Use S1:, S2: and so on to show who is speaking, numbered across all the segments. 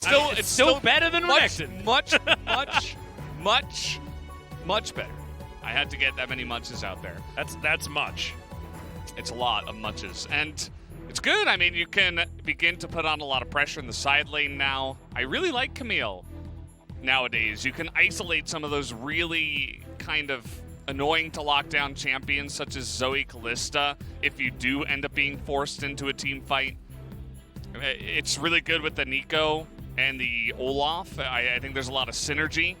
S1: It's still better than Renekton.
S2: Much better. I had to get that many muches out there.
S1: That's much.
S2: It's a lot of muches. And it's good. I mean, you can begin to put on a lot of pressure in the side lane now. I really like Camille nowadays. You can isolate some of those really kind of annoying to lock down champions such as Zoe, Kalista if you do end up being forced into a team fight. It's really good with the Neeko and the Olaf. I think there's a lot of synergy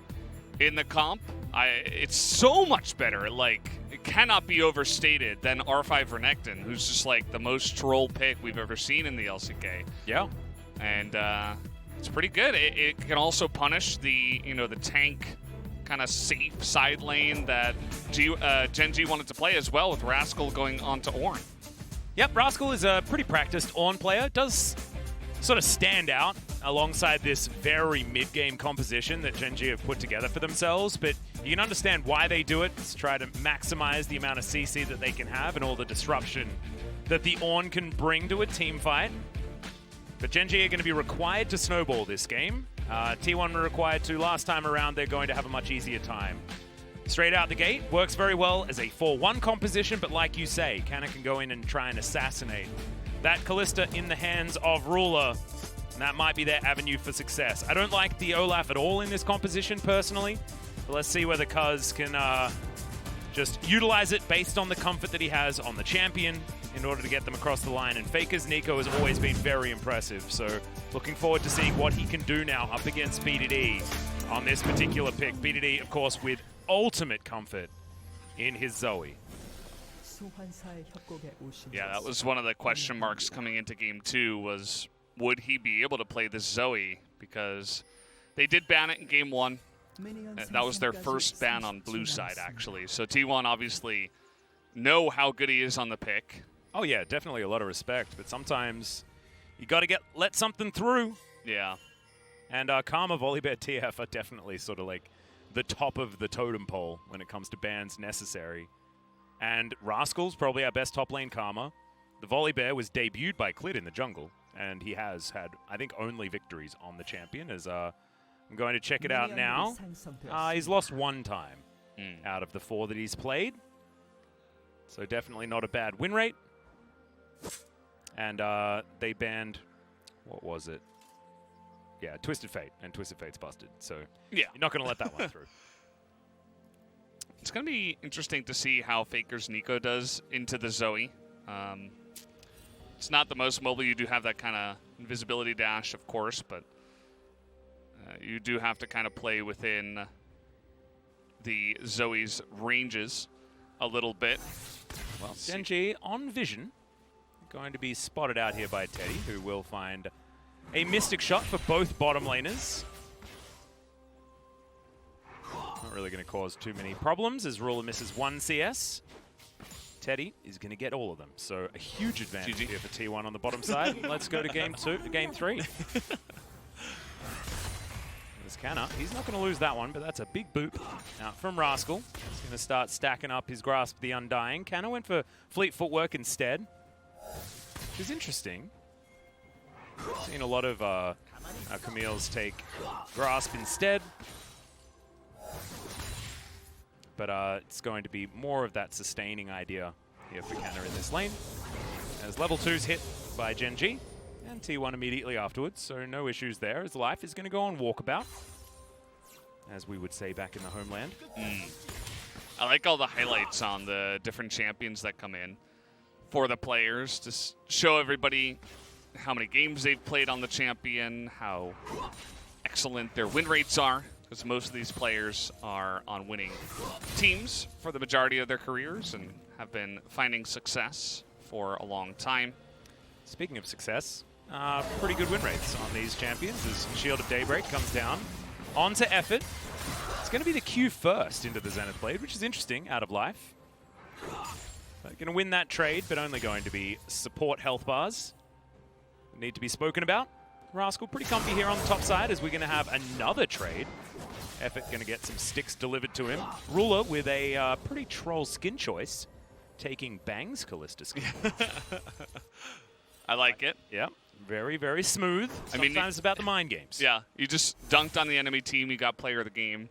S2: in the comp. It's so much better. Like, it cannot be overstated than R5 Renekton, who's just like the most troll pick we've ever seen in the LCK.
S1: Yeah.
S2: And it's pretty good. It can also punish the, the tank kind of safe side lane that Gen.G wanted to play as well, with Rascal going on to Ornn.
S1: Yep, Rascal is a pretty practiced Ornn player. Does sort of stand out alongside this very mid-game composition that Gen.G have put together for themselves, but you can understand why they do it. It's try to maximize the amount of CC that they can have and all the disruption that the Ornn can bring to a team fight. But Gen.G are going to be required to snowball this game. T1 were required to last time around. They're going to have a much easier time. Straight out the gate, works very well as a 4-1 composition, but like you say, Canna can go in and try and assassinate that Kalista in the hands of Ruler. And that might be their avenue for success. I don't like the Olaf at all in this composition, personally. But let's see whether Cuzz can just utilize it based on the comfort that he has on the champion in order to get them across the line. And Faker's Neeko has always been very impressive. So looking forward to seeing what he can do now up against BDD on this particular pick. BDD, of course, with ultimate comfort in his Zoe.
S2: Yeah, that was one of the question marks coming into Game 2 was, would he be able to play this Zoe? Because they did ban it in Game 1. That was their first ban on blue side, actually. So T1 obviously know how good he is on the pick.
S1: Oh yeah, definitely a lot of respect, but sometimes you got to let something through.
S2: Yeah.
S1: And Karma, Volibear, TF are definitely sort of like the top of the totem pole when it comes to bans necessary. And Rascal's probably our best top lane Karma. The Volibear was debuted by Clid in the jungle, and he has had, I think, only victories on the champion. As I'm going to check it out now. He's lost one time out of the 4 that he's played. So definitely not a bad win rate. And they banned, what was it? Yeah, Twisted Fate, and Twisted Fate's busted. So
S2: yeah,
S1: you're not going to let that one through.
S2: It's going to be interesting to see how Faker's Neeko does into the Zoe. It's not the most mobile. You do have that kind of invisibility dash, of course, but you do have to kind of play within the Zoe's ranges a little bit.
S1: Well, Gen.G on vision. Going to be spotted out here by Teddy, who will find a Mystic Shot for both bottom laners. Not really going to cause too many problems as Ruler misses 1 CS. Teddy is going to get all of them, so a huge advantage here for T1 on the bottom side. Let's go to Game 3. There's Canna. He's not going to lose that one, but that's a big boop out from Rascal. He's going to start stacking up his Grasp of the Undying. Canna went for Fleet Footwork instead, which is interesting. Seen a lot of Camille's take Grasp instead. But it's going to be more of that sustaining idea here for Canna in this lane. As level 2's hit by Gen.G, and T1 immediately afterwards, so no issues there, as life is going to go on walkabout, as we would say back in the homeland.
S2: I like all the highlights on the different champions that come in for the players to show everybody how many games they've played on the champion, how excellent their win rates are, because most of these players are on winning teams for the majority of their careers and have been finding success for a long time.
S1: Speaking of success, pretty good win rates on these champions as Shield of Daybreak comes down onto Effort. It's going to be the Q first into the Zenith Blade, which is interesting out of life. They're going to win that trade, but only going to be support health bars. Need to be spoken about. Rascal pretty comfy here on the top side as we're going to have another trade. Effort going to get some sticks delivered to him. Ruler with a pretty troll skin choice, taking Bang's Kalista skin.
S2: I like it.
S1: Yeah, Very, very smooth. Sometimes it's about the mind games.
S2: Yeah, you just dunked on the enemy team, you got player of the game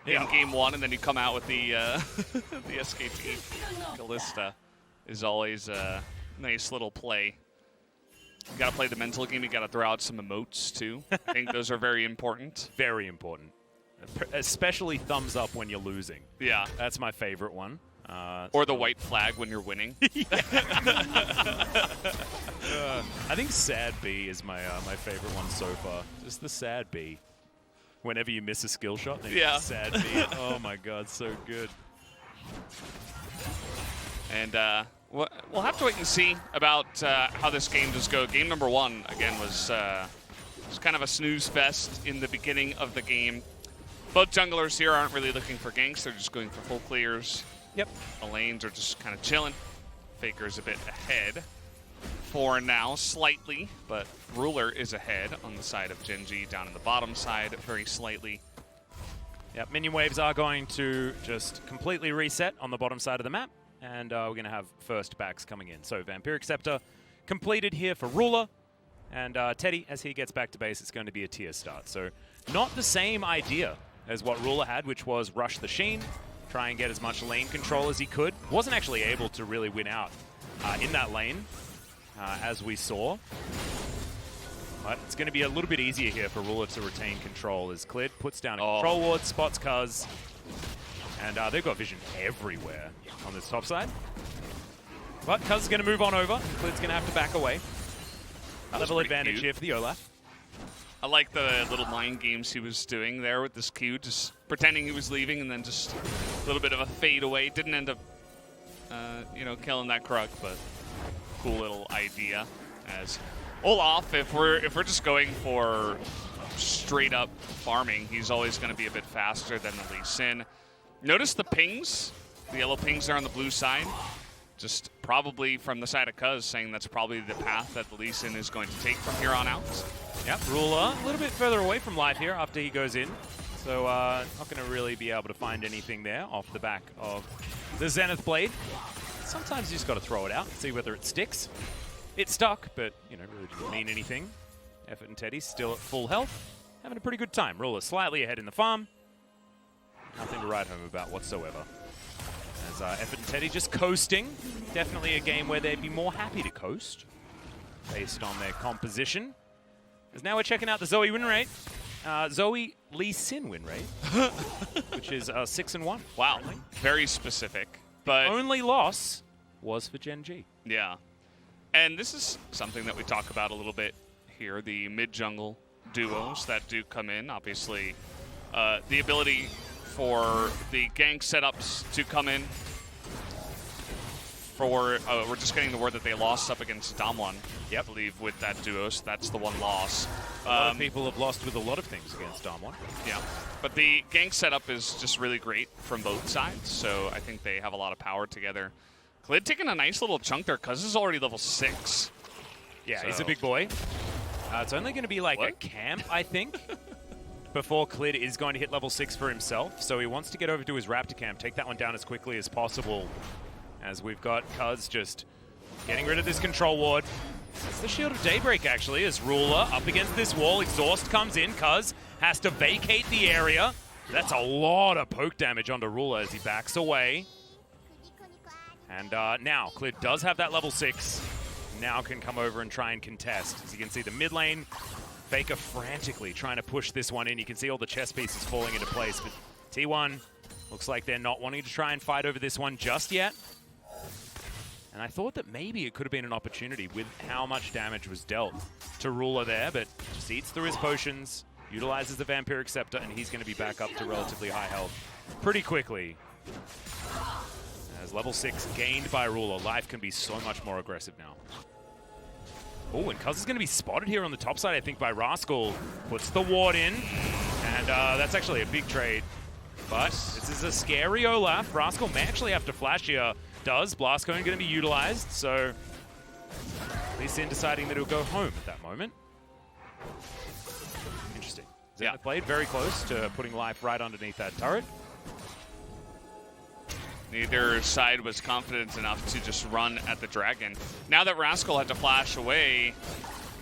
S2: in game 1, and then you come out with the the SKT. Kalista is always a nice little play. You got to play the mental game. You got to throw out some emotes, too. I think those are very important.
S1: Very important. Especially thumbs up when you're losing.
S2: Yeah.
S1: That's my favorite one.
S2: Or the white flag when you're winning.
S1: I think sad B is my my favorite one so far. Just the sad B. Whenever you miss a skill shot,
S2: yeah.
S1: Sad B. Oh my god, so good.
S2: And we'll have to wait and see about how this game does go. Game number 1, again, was kind of a snooze fest in the beginning of the game. Both junglers here aren't really looking for ganks. They're just going for full clears.
S1: Yep.
S2: The lanes are just kind of chilling. Faker's a bit ahead for now, slightly, but Ruler is ahead on the side of Gen.G, down in the bottom side, very slightly.
S1: Yep, minion waves are going to just completely reset on the bottom side of the map, and we're going to have first backs coming in. So Vampiric Scepter completed here for Ruler, and Teddy, as he gets back to base, it's going to be a tier start. So not the same idea as what Ruler had, which was rush the Sheen, try and get as much lane control as he could. Wasn't actually able to really win out in that lane, as we saw. But it's going to be a little bit easier here for Ruler to retain control as Clid puts down a control ward, spots Cuzz, and they've got vision everywhere on this top side. But Cuzz is going to move on over. Clid's going to have to back away. Level advantage here for the Olaf.
S2: I like the little mind games he was doing there with this Q, just pretending he was leaving and then just a little bit of a fade away. Didn't end up, you know, killing that Krug, but cool little idea. As Olaf, if we're just going for straight up farming, he's always going to be a bit faster than the Lee Sin. Notice the pings, the yellow pings there on the blue side. Just probably from the side of Cuzz, saying that's probably the path that the Lee Sin is going to take from here on out.
S1: Yep, Ruler a little bit further away from life here after he goes in. So not going to really be able to find anything there off the back of the Zenith Blade. Sometimes you just got to throw it out and see whether it sticks. It stuck, but you know, really didn't mean anything. Effort and Teddy still at full health. Having a pretty good time. Ruler slightly ahead in the farm. Nothing to write home about whatsoever. As Effort and Teddy just coasting. Definitely a game where they'd be more happy to coast based on their composition. As now we're checking out the Zoe win rate. Zoe Lee Sin win rate, which is 6-1.
S2: Wow,
S1: currently.
S2: Very specific. But
S1: only loss was for Gen.G.
S2: Yeah. And this is something that we talk about a little bit here, the mid-jungle duos that do come in. Obviously, the ability for the gank setups to come in. We're just getting the word that they lost up against Damwon, I believe, with that duo, so that's the one loss.
S1: A lot of people have lost with a lot of things against Damwon.
S2: Yeah, but the gank setup is just really great from both sides, so I think they have a lot of power together. Clid taking a nice little chunk there. Cuzz is already level 6.
S1: Yeah,
S2: so.
S1: He's a big boy. It's only going to be like a camp, I think, before Clid is going to hit level 6 for himself. So he wants to get over to his Raptor camp, take that one down as quickly as possible. As we've got Cuzz just getting rid of this control ward. It's the Shield of Daybreak, actually, as Ruler up against this wall. Exhaust comes in. Cuzz has to vacate the area. That's a lot of poke damage onto Ruler as he backs away. And now, Clid does have that level 6. Now can come over and try and contest. As you can see, the mid lane, Faker frantically trying to push this one in. You can see all the chess pieces falling into place. But T1 looks like they're not wanting to try and fight over this one just yet. And I thought that maybe it could have been an opportunity with how much damage was dealt to Ruler there, but just eats through his potions, utilizes the Vampiric Scepter, and he's going to be back up to relatively high health pretty quickly. As level 6 gained by Ruler, life can be so much more aggressive now. Oh, and Cuzz is going to be spotted here on the top side, I think, by Rascal. Puts the ward in, and that's actually a big trade. But this is a scary Olaf. Rascal may actually have to flash here. Does. Blast Cone going to be utilized, so Lee Sin deciding that he'll go home at that moment. Interesting. Zenith Blade very close to putting life right underneath that turret.
S2: Neither side was confident enough to just run at the dragon. Now that Rascal had to flash away,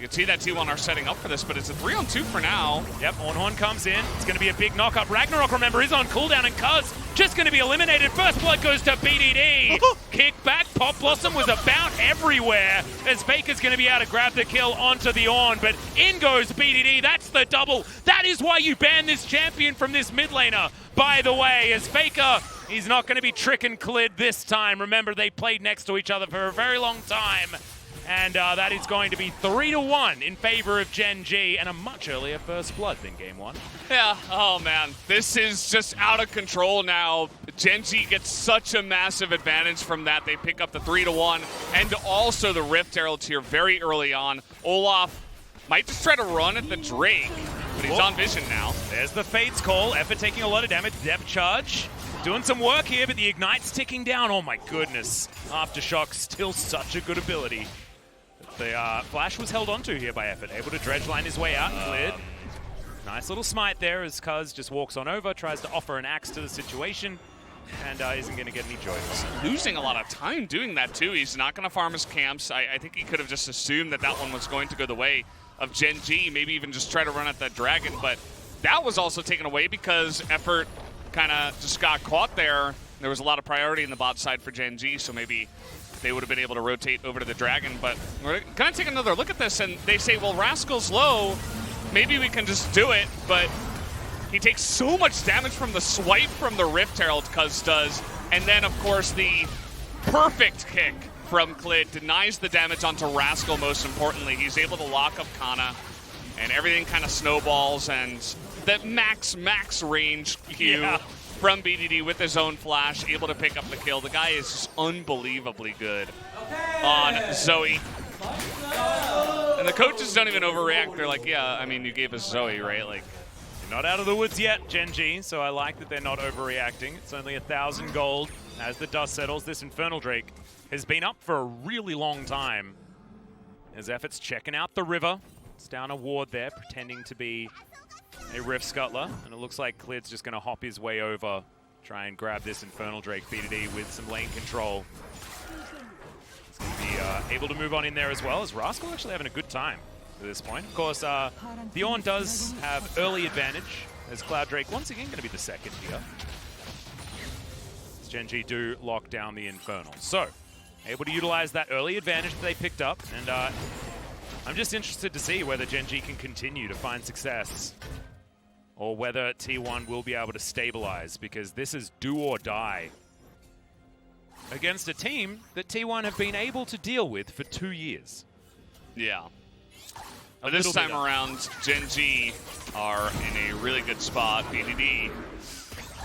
S2: You can see that T1 are setting up for this, but it's a 3-on-2 for now.
S1: Yep, Ornn comes in. It's going to be a big knock-up. Ragnarok, remember, is on cooldown, and Cuzz just going to be eliminated. First blood goes to BDD. Kick back. Pop Blossom was about everywhere as Faker's going to be able to grab the kill onto the Ornn, but in goes BDD. That's the double. That is why you ban this champion from this mid laner, by the way, as Faker, he's not going to be tricking Clid this time. Remember, they played next to each other for a very long time. And that is going to be 3-1 in favor of Gen.G and a much earlier first blood than game one.
S2: Yeah, oh man, this is just out of control now. Gen.G gets such a massive advantage from that. They pick up the 3-1 and also the Rift Heralds here very early on. Olaf might just try to run at the Drake, but he's on vision now.
S1: There's the Fate's call. Effort taking a lot of damage. Depth charge. Doing some work here, but the Ignite's ticking down. Oh my goodness. Aftershock, still such a good ability. The Flash was held onto here by Effort, able to dredge line his way out. Clid. Nice little smite there as Cuzz just walks on over, tries to offer an axe to the situation, and isn't going to get any joy.
S2: Losing a lot of time doing that too. He's not going to farm his camps. I think he could have just assumed that that one was going to go the way of Gen.G, maybe even just try to run at that dragon, but that was also taken away because Effort kind of just got caught there. There was a lot of priority in the bot side for Gen.G, so maybe they would have been able to rotate over to the dragon. But we're going to take another look at this, and they say, well, Rascal's low. Maybe we can just do it, but he takes so much damage from the swipe from the Rift Herald, Cuzz does. And then, of course, the perfect kick from Clid denies the damage onto Rascal, most importantly. He's able to lock up Canna, and everything kind of snowballs, and that max range Q from BDD with his own flash, able to pick up the kill. The guy is just unbelievably good on Zoe. And the coaches don't even overreact. They're like, yeah, I mean, you gave us Zoe, right? Like,
S1: you're not out of the woods yet, Gen.G, so I like that they're not overreacting. It's only 1,000 gold. As the dust settles, this Infernal Drake has been up for a really long time. As Effort's checking out the river. It's down a ward there, pretending to be a Rift Scuttler, and it looks like Clid's just going to hop his way over, try and grab this Infernal Drake BDD with some lane control. He's going to be able to move on in there as well, as Rascal actually having a good time at this point. Of course, the Ornn does have early advantage, as Cloud Drake once again going to be the second here. As Gen.G do lock down the Infernal. So, able to utilize that early advantage that they picked up, and I'm just interested to see whether Gen.G can continue to find success, or whether T1 will be able to stabilize, because this is do or die against a team that T1 have been able to deal with for 2 years.
S2: Yeah. But this time around, Gen.G are in a really good spot. BDD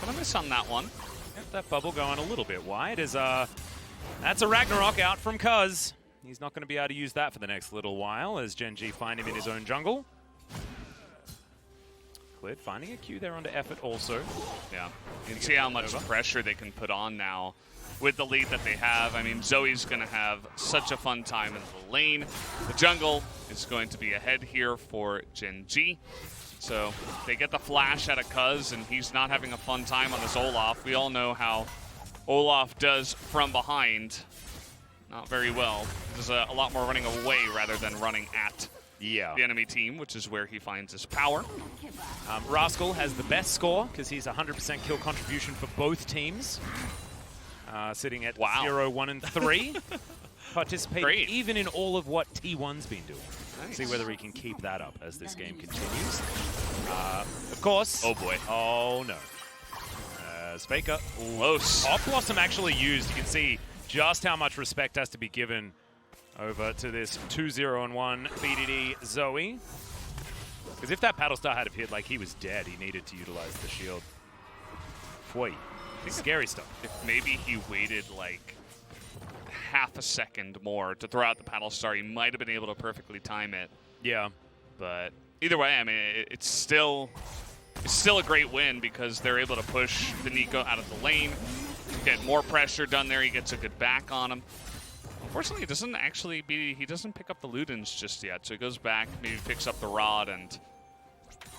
S2: gonna miss on that one.
S1: Yep, that bubble going a little bit wide as that's a Ragnarok out from Cuzz. He's not going to be able to use that for the next little while as Gen.G find him in his own jungle. Clid finding a Q there onto Effort also.
S2: Yeah, you can see how much pressure they can put on now with the lead that they have. I mean, Zoe's going to have such a fun time in the lane. The jungle is going to be ahead here for Gen.G. So they get the flash out of Cuzz, and he's not having a fun time on this Olaf. We all know how Olaf does from behind. Not very well. There's a lot more running away rather than running at the enemy team, which is where he finds his power.
S1: Rascal has the best score because he's 100% kill contribution for both teams. Sitting at 0, 1, and 3. Participating even in all of what T1's been doing. Nice. See whether he can keep that up as this game continues. Of course.
S2: Oh boy.
S1: Oh no. Faker.
S2: Close.
S1: Pop Blossom actually used. You can see just how much respect has to be given over to this 2-0-1 BDD Zoe. Because if that Paddle Star had appeared like he was dead, he needed to utilize the shield. Boy, scary stuff.
S2: If maybe he waited like half a second more to throw out the Paddle Star, he might have been able to perfectly time it.
S1: Yeah.
S2: But either way, I mean, it's still a great win because they're able to push the Neeko out of the lane, get more pressure done there. He gets a good back on him. Unfortunately, he doesn't pick up the Ludens just yet, so he goes back, maybe picks up the Rod, and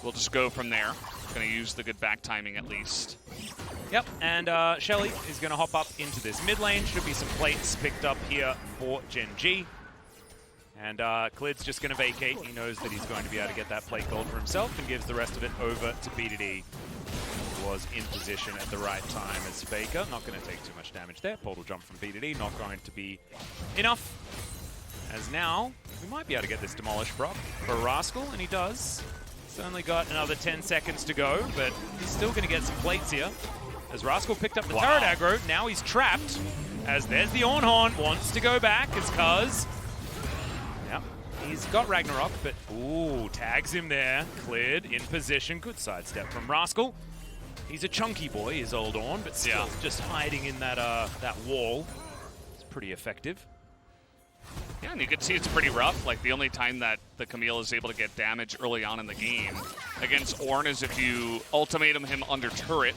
S2: we'll just go from there. Going to use the good back timing at least.
S1: Yep, and Shelly is going to hop up into this mid lane. Should be some plates picked up here for Gen.G. And Clid's just going to vacate. He knows that he's going to be able to get that plate gold for himself and gives the rest of it over to BDD. Who was in position at the right time as Faker. Not going to take too much damage there. Portal jump from BDD, not going to be enough. As now, we might be able to get this demolished proc for Rascal, and he does. He's only got another 10 seconds to go, but he's still going to get some plates here. As Rascal picked up the turret aggro, now he's trapped. As there's the Ornn, wants to go back as Cuzz. Yep, he's got Ragnarok, but ooh, tags him there. Clid in position, good sidestep from Rascal. He's a chunky boy, his old Ornn, but still just hiding in that that wall. It's pretty effective.
S2: Yeah, and you can see it's pretty rough. Like, the only time that the Camille is able to get damage early on in the game against Ornn is if you ultimatum him under turret.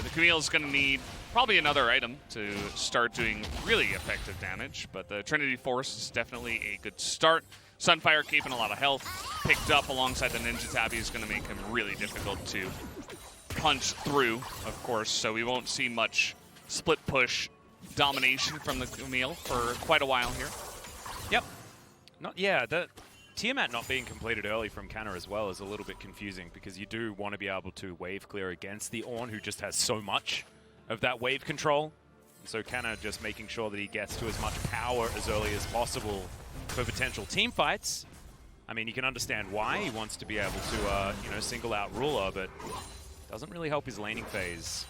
S2: The Camille is going to need probably another item to start doing really effective damage, but the Trinity Force is definitely a good start. Sunfire keeping a lot of health, picked up alongside the Ninja Tabby is going to make him really difficult to punch through, of course, so we won't see much split push domination from the Camille for quite a while here.
S1: Yep. The Tiamat not being completed early from Canna as well is a little bit confusing because you do want to be able to wave clear against the Ornn, who just has so much of that wave control. So Canna just making sure that he gets to as much power as early as possible for potential team fights. I mean, you can understand why he wants to be able to, single out Ruler, but doesn't really help his laning phase.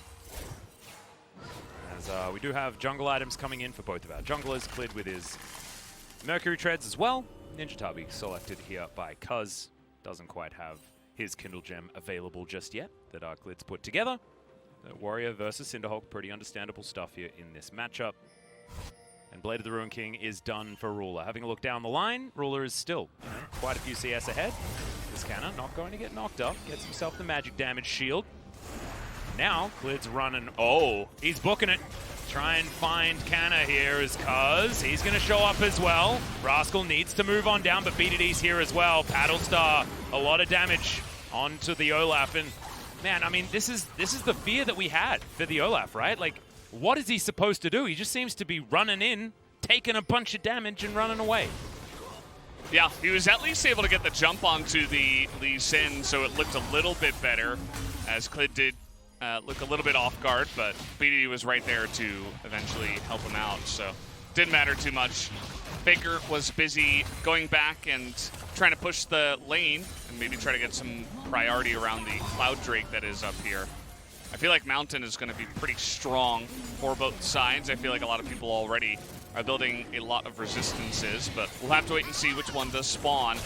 S1: As we do have jungle items coming in for both of our junglers. Clid with his Mercury Treads as well. Ninja Tabby selected here by Cuzz. Doesn't quite have his Kindle Gem available just yet that Clid's put together. The Warrior versus Cinderhulk, pretty understandable stuff here in this matchup. And Blade of the Ruin King is done for Ruler. Having a look down the line, Ruler is still quite a few CS ahead. This Canna not going to get knocked up. Gets himself the magic damage shield. Now, Clid's running. Oh, he's booking it. Try and find Canna here as Cuzz. He's going to show up as well. Rascal needs to move on down, but BDD's here as well. Paddlestar, a lot of damage onto the Olaf. And man, I mean, this is the fear that we had for the Olaf, right? Like, what is he supposed to do? He just seems to be running in, taking a bunch of damage and running away.
S2: Yeah, he was at least able to get the jump onto the Lee Sin, so it looked a little bit better, as Clid did look a little bit off guard, but BDD was right there to eventually help him out, so didn't matter too much. Faker was busy going back and trying to push the lane and maybe try to get some priority around the Cloud Drake that is up here. I feel like Mountain is going to be pretty strong for both sides. I feel like a lot of people already are building a lot of resistances, but we'll have to wait and see which one does spawn.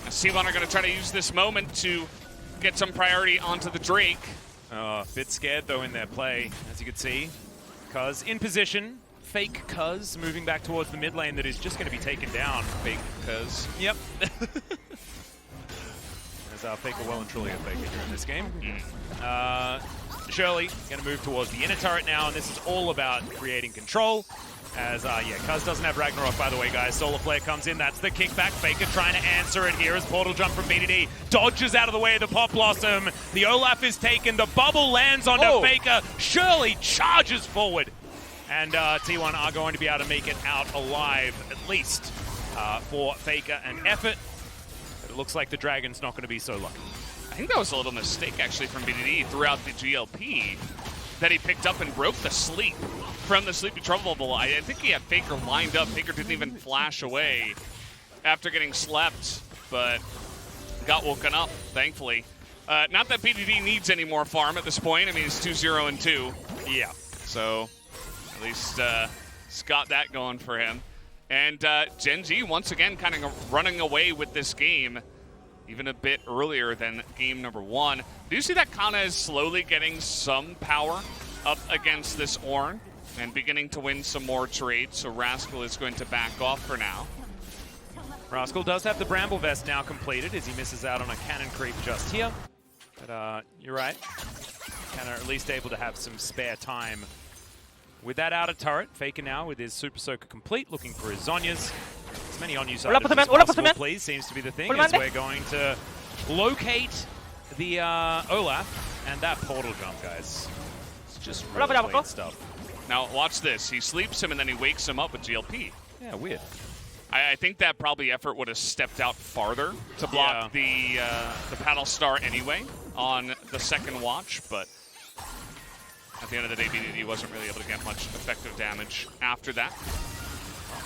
S2: And C1 are going to try to use this moment to get some priority onto the Drake.
S1: Bit scared though in their play, as you can see. Cuzz in position. Fake Cuzz moving back towards the mid lane that is just going to be taken down. Fake Cuzz. Yep. As Faker well and truly a Faker here in this game. Shirley going to move towards the inner turret now, and this is all about creating control. As, Cuzz doesn't have Ragnarok, by the way, guys. Solar Flare comes in. That's the kickback. Faker trying to answer it here as Portal Jump from BDD. Dodges out of the way of the Pop Blossom. The Olaf is taken. The bubble lands onto Faker. Shirley charges forward. And T1 are going to be able to make it out alive, at least for Faker and Effort. But it looks like the Dragon's not going to be so lucky.
S2: I think that was a little mistake, actually, from BDD throughout the GLP that he picked up and broke the sleep from the Sleepy Trouble Bubble. I think he had Faker lined up. Faker didn't even flash away after getting slept, but got woken up, thankfully. Not that BDD needs any more farm at this point. I mean, it's 2-0-2. Yeah. So at least he's got that going for him. And Gen.G once again kind of running away with this game, even a bit earlier than game number 1. Do you see that Canna is slowly getting some power up against this Ornn and beginning to win some more trades, so Rascal is going to back off for now.
S1: Rascal does have the Bramble Vest now completed as he misses out on a cannon creep just here. But you're right. Canna at least able to have some spare time with that outer turret. Faker now with his Super Soaker complete, looking for his Zhonya's. As many on-use items as possible, please, seems to be the thing, as we're going to locate the Olaf and that portal jump, guys. It's just really plain stuff.
S2: Now, watch this. He sleeps him and then he wakes him up with GLP.
S1: Yeah, weird.
S2: I think that probably effort would have stepped out farther to block the Paddle Star anyway on the second watch, but at the end of the day, BDD wasn't really able to get much effective damage after that.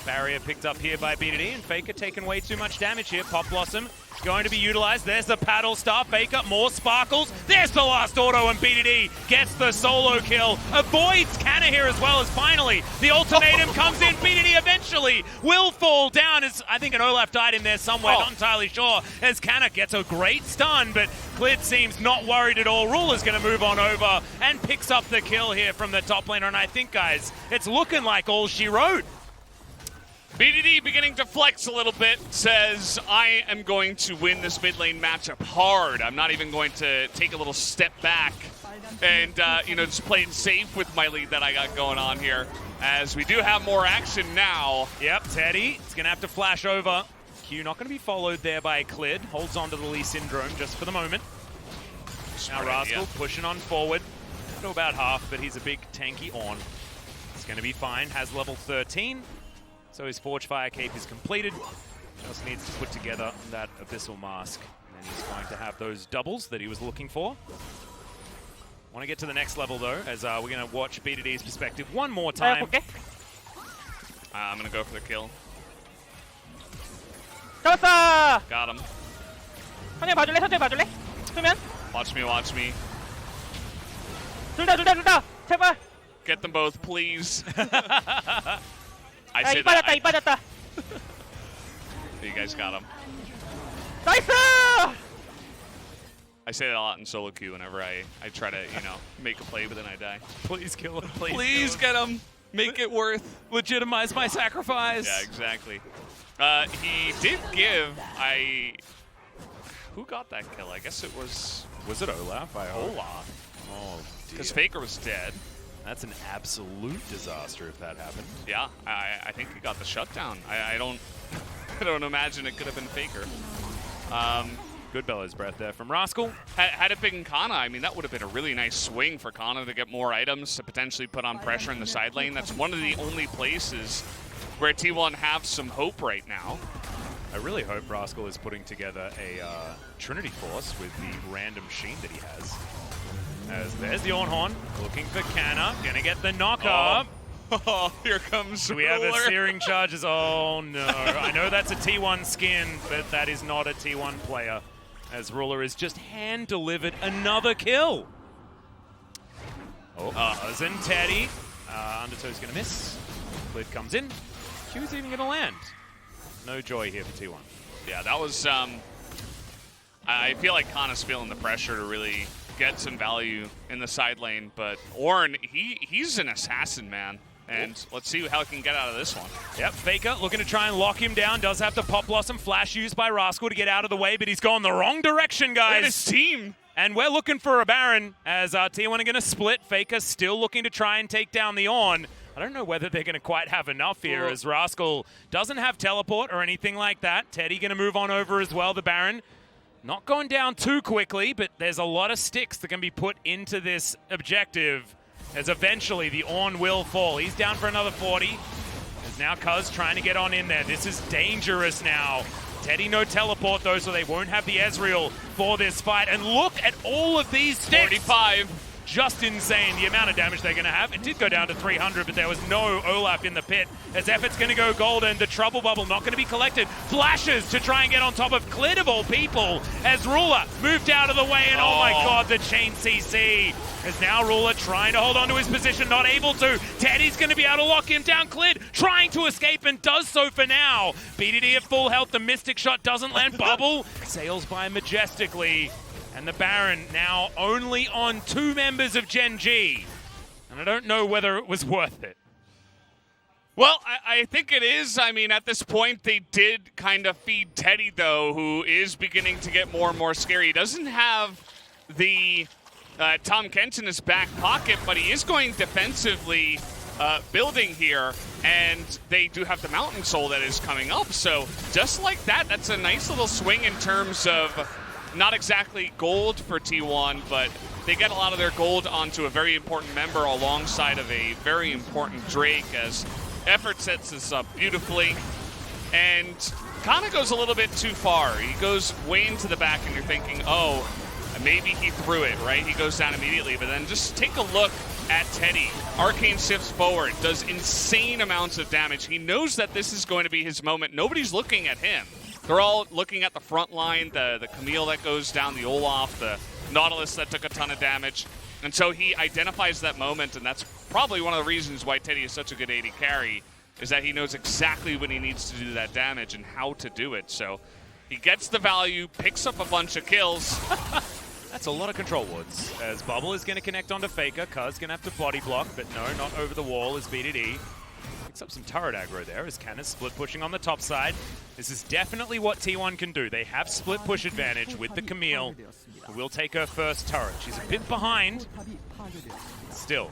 S1: Barrier picked up here by BDD, and Faker taking way too much damage here. Pop Blossom going to be utilized. There's the Paddle Star. Faker, more sparkles. There's the last auto, and BDD gets the solo kill. Avoids Canna here as well, as finally the ultimatum comes in. BDD eventually will fall down, as I think an Olaf died in there somewhere, not entirely sure, as Canna gets a great stun, but Clid seems not worried at all. Ruler's going to move on over and picks up the kill here from the top laner, and I think, guys, it's looking like all she wrote.
S2: BDD beginning to flex a little bit, says, I am going to win this mid lane matchup hard. I'm not even going to take a little step back and, you know, just play it safe with my lead that I got going on here, as we do have more action now.
S1: Yep, Teddy is going to have to flash over. Q not going to be followed there by Clid. Holds on to the Lee Syndrome just for the moment. Now Rascal pushing on forward. Not about half, but he's a big tanky Ornn. It's going to be fine. Has level 13. So his Forge Fire Cape is completed. Just needs to put together that Abyssal Mask. And he's going to have those doubles that he was looking for. Want to get to the next level, though, as we're going to watch BDD's perspective one more time.
S2: I'm going to go for the kill.
S3: 잡았어!
S2: Got him.
S3: 천천히 봐줄래? 천천히 봐줄래? 수면?
S2: Watch me, watch me.
S3: 둘 다! 제발!
S2: Get them both, please. I
S3: 야,
S2: say
S3: 이 빠졌다,
S2: that.
S3: 이 빠졌다!
S2: You guys got him.
S3: 나이스!
S2: I say that a lot in solo queue whenever I try to, you know, make a play, but then I die.
S1: Please kill him, please.
S2: Please get him. Make it worth.
S1: Legitimize my sacrifice.
S2: Yeah, exactly. He did give, who got that kill? I guess it was...
S1: Was it Olaf?
S2: Olaf.
S1: Oh,
S2: Because Faker was dead.
S1: That's an absolute disaster if that happened.
S2: Yeah, I think he got the shutdown. I don't I don't imagine it could have been Faker.
S1: Good bellows breath there from Rascal.
S2: Had it been Canna, I mean, that would have been a really nice swing for Canna to get more items, to potentially put on pressure in the side lane. That's one of the only places where T1 have some hope right now.
S1: I really hope Rascal is putting together a Trinity Force with the random Sheen that he has. As there's the Ornn, looking for Canna, gonna get the knock up.
S2: Oh, here comes
S1: Do we have a Searing Charges? Oh no. I know that's a T1 skin, but that is not a T1 player. As Ruler is just hand-delivered another kill. Cuzz and Teddy. Undertow's gonna miss. Clid comes in. Q's even gonna land. No joy here for T1.
S2: Yeah, that was, I feel like Canna's feeling the pressure to really get some value in the side lane, but Ornn, he's an assassin, man. And let's see how he can get out of this one.
S1: Yep, Faker looking to try and lock him down. Does have the Pop Blossom flash used by Rascal to get out of the way, but he's gone the wrong direction, guys.
S2: And his team.
S1: And we're looking for a Baron as T1 are going to split. Faker still looking to try and take down the Ornn. I don't know whether they're going to quite have enough here, as Rascal doesn't have teleport or anything like that. Teddy going to move on over as well, the Baron. Not going down too quickly, but there's a lot of sticks that can be put into this objective, as eventually the Ornn will fall. He's down for another 40. There's now Cuzz trying to get on in there. This is dangerous now. Teddy no teleport though, so they won't have the Ezreal for this fight. And look at all of these sticks.
S2: 45.
S1: Just insane, the amount of damage they're going to have. It did go down to 300, but there was no Olaf in the pit. As Effort's going to go golden, the Trouble Bubble not going to be collected. Flashes to try and get on top of Clid of all people, as Ruler moved out of the way, and oh my god, the chain CC. As now Ruler trying to hold on to his position, not able to. Teddy's going to be able to lock him down. Clid trying to escape and does so for now. BDD at full health, the Mystic Shot doesn't land. Bubble sails by majestically. And the Baron now only on 2 members of Gen.G. And I don't know whether it was worth it.
S2: Well, I think it is. I mean, at this point, they did kind of feed Teddy, though, who is beginning to get more and more scary. He doesn't have the Tom Kent in his back pocket, but he is going defensively building here. And they do have the Mountain Soul that is coming up. So just like that, that's a nice little swing in terms of not exactly gold for T1, but they get a lot of their gold onto a very important member alongside of a very important Drake, as Effort sets this up beautifully. And Canna goes a little bit too far. He goes way into the back, and you're thinking, oh, maybe he threw it, right? He goes down immediately, but then just take a look at Teddy. Arcane shifts forward, does insane amounts of damage. He knows that this is going to be his moment. Nobody's looking at him. They're all looking at the front line, the Camille that goes down, the Olaf, the Nautilus that took a ton of damage. And so he identifies that moment, and that's probably one of the reasons why Teddy is such a good AD carry, is that he knows exactly when he needs to do that damage and how to do it. So he gets the value, picks up a bunch of kills.
S1: That's a lot of control wards. As Bubble is going to connect onto Faker, Cuzz going to have to body block, but no, not over the wall as BDD. Picks up some turret aggro there as Canna's split pushing on the top side. This is definitely what T1 can do. They have split push advantage with the Camille, who will take her first turret. She's a bit behind. Still,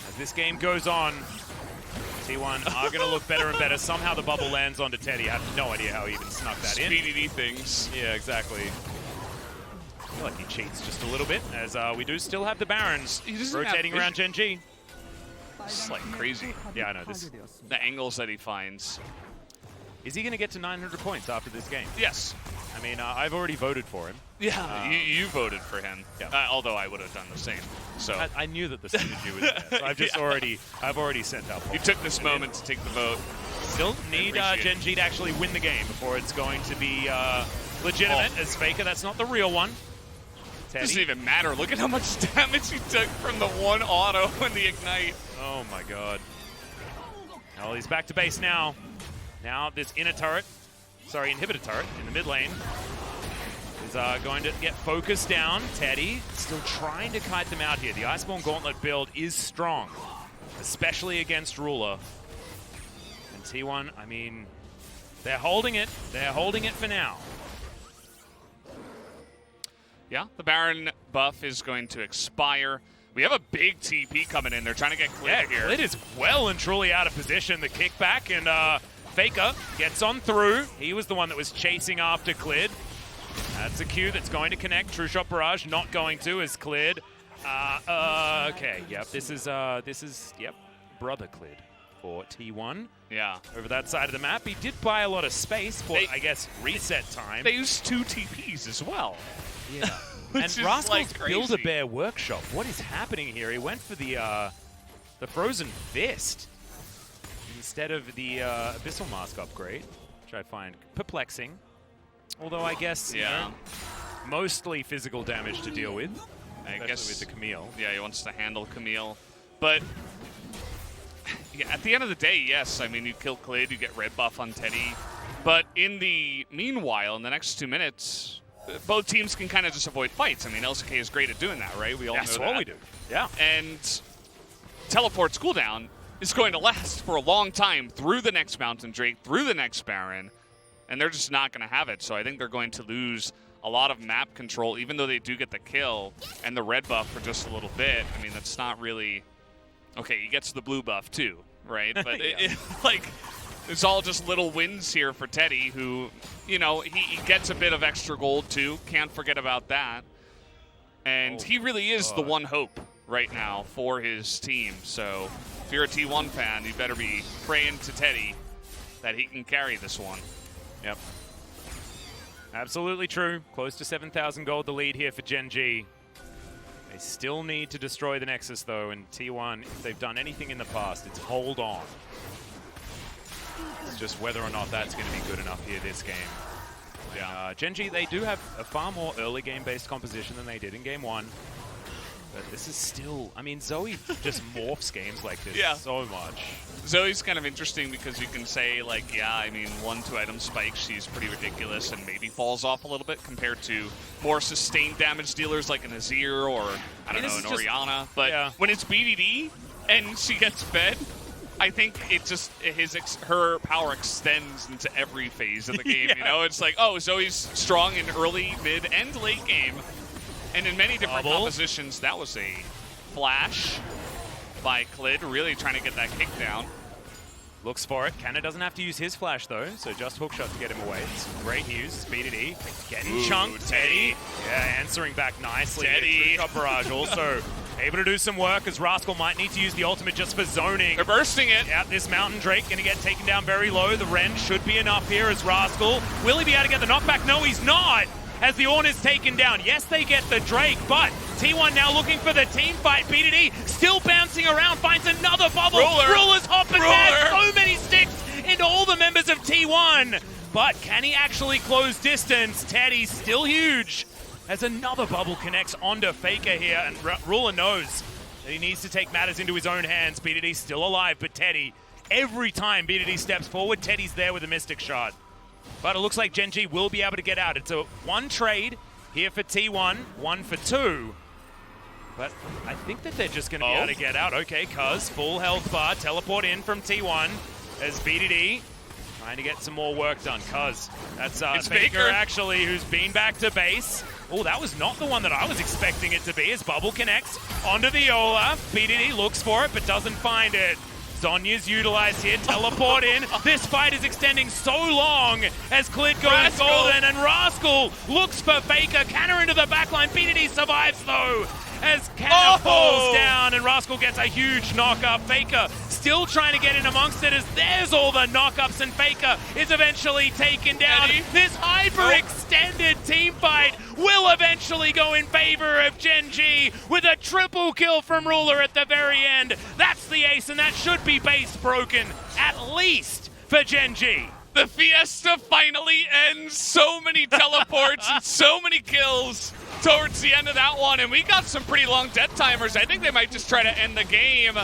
S1: as this game goes on, T1 are going to look better and better. Somehow the bubble lands onto Teddy. I have no idea how he even snuck that in.
S2: BDD things.
S1: Yeah, exactly. I feel like he cheats just a little bit, as we do still have the Barons rotating around Gen.G.
S2: It's like crazy.
S1: Yeah, I know.
S2: The angles that he finds.
S1: Is he going to get to 900 points after this game?
S2: Yes.
S1: I mean, I've already voted for him.
S2: Yeah, you voted for him.
S1: Yeah.
S2: Although I would have done the same. So
S1: I knew that the synergy was there. So I've just I've already sent out.
S2: You took this moment to take the vote.
S1: Still need Gen.G to actually win the game before it's going to be legitimate. As Faker, that's not the real one. Teddy.
S2: Doesn't even matter. Look at how much damage he took from the one auto and the ignite.
S1: Oh my god. Well, he's back to base now. Now this inhibitor turret in the mid lane is going to get focused down. Teddy still trying to kite them out here. The Iceborne Gauntlet build is strong, especially against Ruler. And T1, I mean, they're holding it. They're holding it for now.
S2: Yeah, the Baron buff is going to expire. We have a big TP coming in. They're trying to get Clid here.
S1: Clid is well and truly out of position. The kickback, and Faker gets on through. He was the one that was chasing after Clid. That's a Q that's going to connect. True Shot Barrage not going to as Clid. Okay, yep, this is brother Clid for T1.
S2: Yeah.
S1: Over that side of the map. He did buy a lot of space for, I guess, reset time.
S2: They used 2 TPs as well.
S1: Yeah. And Rascal's Build-A-Bear Workshop. What is happening here? He went for the Frozen Fist instead of the Abyssal Mask upgrade, which I find perplexing. Although I guess, you know, mostly physical damage to deal with, especially with the Camille.
S2: Yeah, he wants to handle Camille. But yeah, at the end of the day, yes, I mean, you kill Clid, you get red buff on Teddy. But in the meanwhile, in the next 2 minutes, both teams can kind of just avoid fights. I mean, LCK is great at doing that, right? We all know that.
S1: That's what we do. Yeah.
S2: And Teleport's cooldown is going to last for a long time through the next Mountain Drake, through the next Baron, and they're just not going to have it. So I think they're going to lose a lot of map control, even though they do get the kill and the red buff for just a little bit. I mean, that's not really... Okay, he gets the blue buff too, right? But like... It's all just little wins here for Teddy, who, you know, he gets a bit of extra gold too. Can't forget about that. And he really is the one hope right now for his team. So if you're a T1 fan, you better be praying to Teddy that he can carry this one.
S1: Yep. Absolutely true. Close to 7,000 gold the lead here for Gen.G. They still need to destroy the Nexus though, and T1, if they've done anything in the past, it's hold on. It's just whether or not that's going to be good enough here this game. Yeah. Gen.G, they do have a far more early game-based composition than they did in Game 1. But this is still... I mean, Zoe just morphs games like this so much.
S2: Zoe's kind of interesting because you can say, like, yeah, I mean, 1-2 item spike, she's pretty ridiculous and maybe falls off a little bit compared to more sustained damage dealers like an Azir or, I don't know, an Orianna. But when it's BDD and she gets fed... I think it just her power extends into every phase of the game. You know, it's like, oh, Zoe's strong in early, mid, and late game, and in many different compositions. That was a flash by Clid, really trying to get that kick down.
S1: Looks for it. Canna doesn't have to use his flash though, so just hookshot to get him away. It's great use. BDD getting chunked. Teddy, yeah, answering back nicely.
S2: Teddy,
S1: Shot Barrage also Able to do some work as Rascal might need to use the ultimate just for zoning.
S2: They're bursting it.
S1: Yeah, this Mountain Drake going to get taken down very low. The Ren should be enough here as Rascal. Will he be able to get the knockback? No, he's not. As the Ornn is taken down. Yes, they get the Drake, but T1 now looking for the team fight. BDD still bouncing around, finds another bubble. Ruler's hopping back. So many sticks into all the members of T1. But can he actually close distance? Teddy's still huge. As another bubble connects onto Faker here, and Ruler knows that he needs to take matters into his own hands. BDD's still alive, but Teddy, every time BDD steps forward, Teddy's there with a Mystic Shard. But it looks like Gen.G will be able to get out. It's a one trade here for T1, 1 for 2. But I think that they're just going to be able to get out. Okay, Cuzz, full health bar, teleport in from T1 as BDD trying to get some more work done. Cuzz, that's Faker actually, who's been back to base. Oh, that was not the one that I was expecting it to be as Bubble connects onto the Olaf. BDD looks for it, but doesn't find it. Zonya's utilized here, teleport in. This fight is extending so long as Clid goes golden, and Rascal looks for Faker. Canna into the backline. BDD survives though, as Canna falls down, and Rascal gets a huge knock-up. Faker still trying to get in amongst it as there's all the knock-ups, and Faker is eventually taken down. This hyper-extended team fight will eventually go in favor of Gen.G with a triple kill from Ruler at the very end. That's the ace, and that should be base broken, at least for Gen.G.
S2: The fiesta finally ends. So many teleports and so many kills towards the end of that one, and we got some pretty long death timers. I think they might just try to end the game.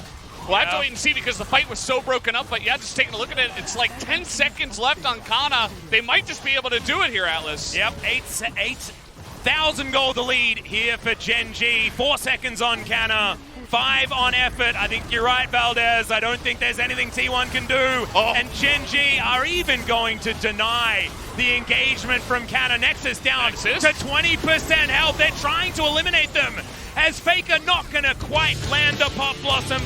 S2: We'll have to wait and see because the fight was so broken up, but yeah, just taking a look at it, it's like 10 seconds left on Canna. They might just be able to do it here, Atlas.
S1: Yep, 8,000 gold the lead here for Gen.G. 4 seconds on Canna, 5 on effort. I think you're right, Valdez. I don't think there's anything T1 can do. And Gen.G are even going to deny the engagement from Canna. Nexus down to 20% health. They're trying to eliminate them as Faker not going to quite land the Pop Blossom.